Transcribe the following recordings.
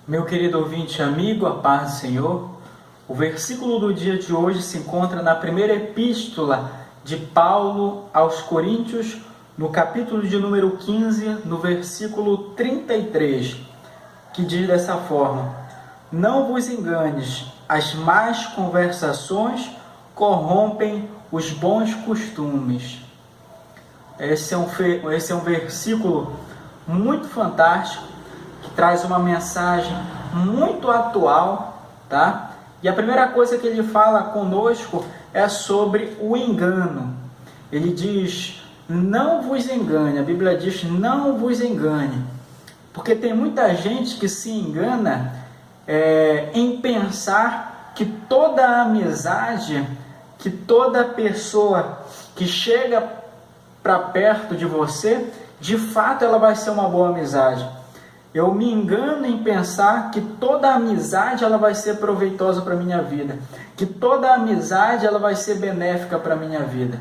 Meu querido ouvinte amigo, a paz do Senhor. O versículo do dia de hoje se encontra na primeira epístola de Paulo aos Coríntios, no capítulo de número 15, no versículo 33, que diz dessa forma: Não vos enganes, as más conversações corrompem os bons costumes. Esse é um versículo muito fantástico, que traz uma mensagem muito atual, tá? E a primeira coisa que ele fala conosco é sobre o engano. Ele diz: não vos engane. A Bíblia diz: não vos engane. Porque tem muita gente que se engana em pensar que toda amizade, que toda pessoa que chega para perto de você, de fato ela vai ser uma boa amizade. Eu me engano em pensar que toda amizade ela vai ser proveitosa para a minha vida, que toda amizade ela vai ser benéfica para a minha vida.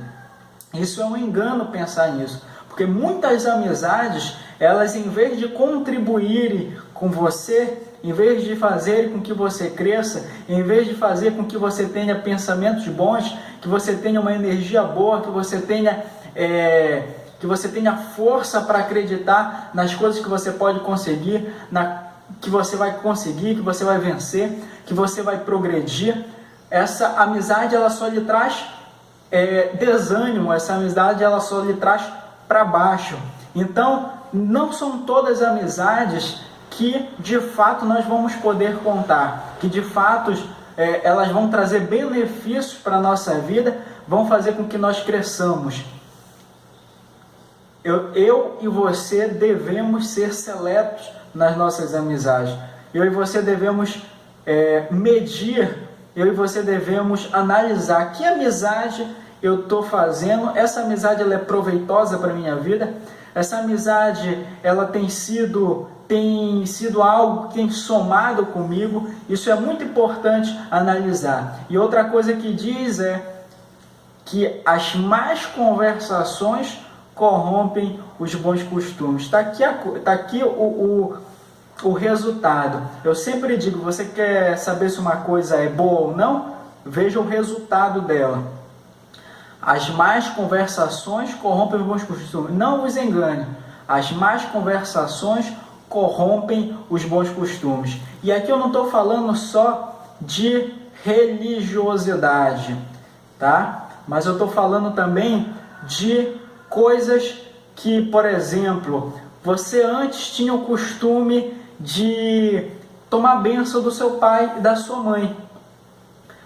Isso é um engano pensar nisso, porque muitas amizades, elas em vez de contribuírem com você, em vez de fazer com que você cresça, em vez de fazer com que você tenha pensamentos bons, que você tenha uma energia boa, que você tenha força para acreditar nas coisas que você pode conseguir, que você vai conseguir, que você vai vencer, que você vai progredir. Essa amizade ela só lhe traz desânimo, essa amizade ela só lhe traz para baixo. Então, não são todas as amizades que de fato nós vamos poder contar, que de fato elas vão trazer benefícios para a nossa vida, vão fazer com que nós cresçamos. Eu e você devemos ser seletos nas nossas amizades. Eu e você devemos medir, eu e você devemos analisar que amizade eu estou fazendo. Essa amizade ela é proveitosa para a minha vida? Essa amizade ela tem sido algo que tem somado comigo? Isso é muito importante analisar. E outra coisa que diz é que as más conversações corrompem os bons costumes. Está aqui o resultado. Eu sempre digo: você quer saber se uma coisa é boa ou não? Veja o resultado dela. As más conversações corrompem os bons costumes. Não vos engane, as más conversações corrompem os bons costumes. E aqui eu não estou falando só de religiosidade, tá? Mas eu estou falando também de coisas que, por exemplo, você antes tinha o costume de tomar a bênção do seu pai e da sua mãe,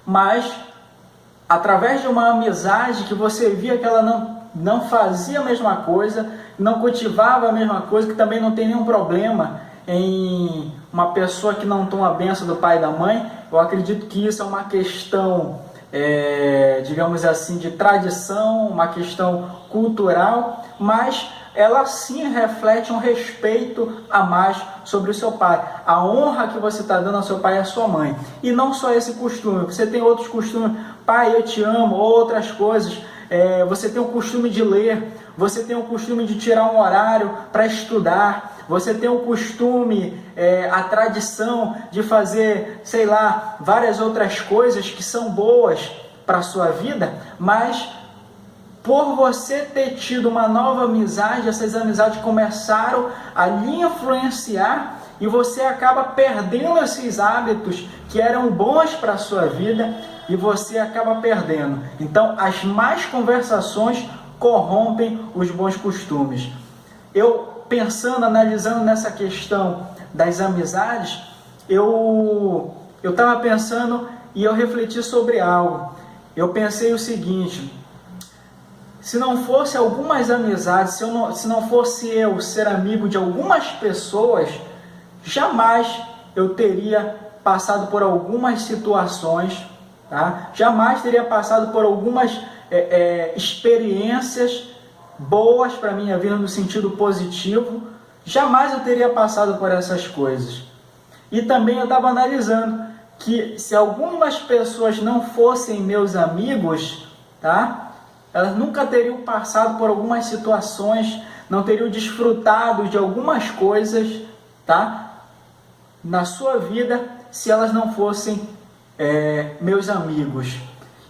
mas através de uma amizade que você via que ela não fazia a mesma coisa, não cultivava a mesma coisa, que também não tem nenhum problema em uma pessoa que não toma a bênção do pai e da mãe. Eu acredito que isso é uma questão digamos assim, de tradição, uma questão cultural, mas ela sim reflete um respeito a mais sobre o seu pai, a honra que você está dando ao seu pai e à sua mãe. E não só esse costume, você tem outros costumes: pai, eu te amo, outras coisas. Você tem o costume de ler, você tem o costume de tirar um horário para estudar, você tem o costume, a tradição de fazer, sei lá, várias outras coisas que são boas para a sua vida, mas por você ter tido uma nova amizade, essas amizades começaram a lhe influenciar e você acaba perdendo esses hábitos que eram bons para a sua vida e você acaba perdendo. Então, as más conversações corrompem os bons costumes. Eu pensando, analisando nessa questão das amizades, eu estava pensando e eu refleti sobre algo. Eu pensei o seguinte: se não fosse algumas amizades, se não fosse eu ser amigo de algumas pessoas, jamais eu teria passado por algumas situações, tá? Jamais teria passado por algumas experiências boas para a minha vida no sentido positivo. Jamais eu teria passado por essas coisas. E também eu estava analisando que se algumas pessoas não fossem meus amigos, tá? Elas nunca teriam passado por algumas situações, não teriam desfrutado de algumas coisas, tá? na sua vida se elas não fossem meus amigos.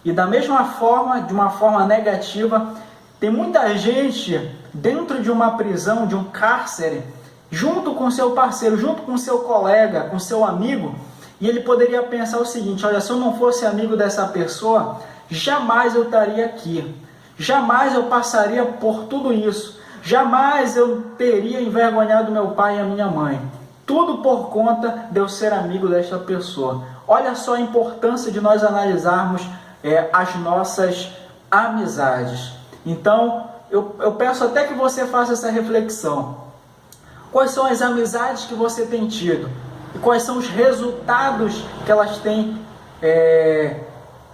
E da mesma forma, de uma forma negativa, tem muita gente dentro de uma prisão, de um cárcere, junto com seu parceiro, junto com seu colega, com seu amigo, e ele poderia pensar o seguinte: olha, se eu não fosse amigo dessa pessoa, jamais eu estaria aqui, jamais eu passaria por tudo isso, jamais eu teria envergonhado meu pai e a minha mãe. Tudo por conta de eu ser amigo desta pessoa. Olha só a importância de nós analisarmos as nossas amizades. Então, eu peço até que você faça essa reflexão. Quais são as amizades que você tem tido? E quais são os resultados que elas têm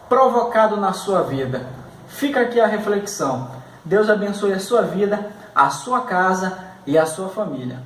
provocado na sua vida? Fica aqui a reflexão. Deus abençoe a sua vida, a sua casa e a sua família.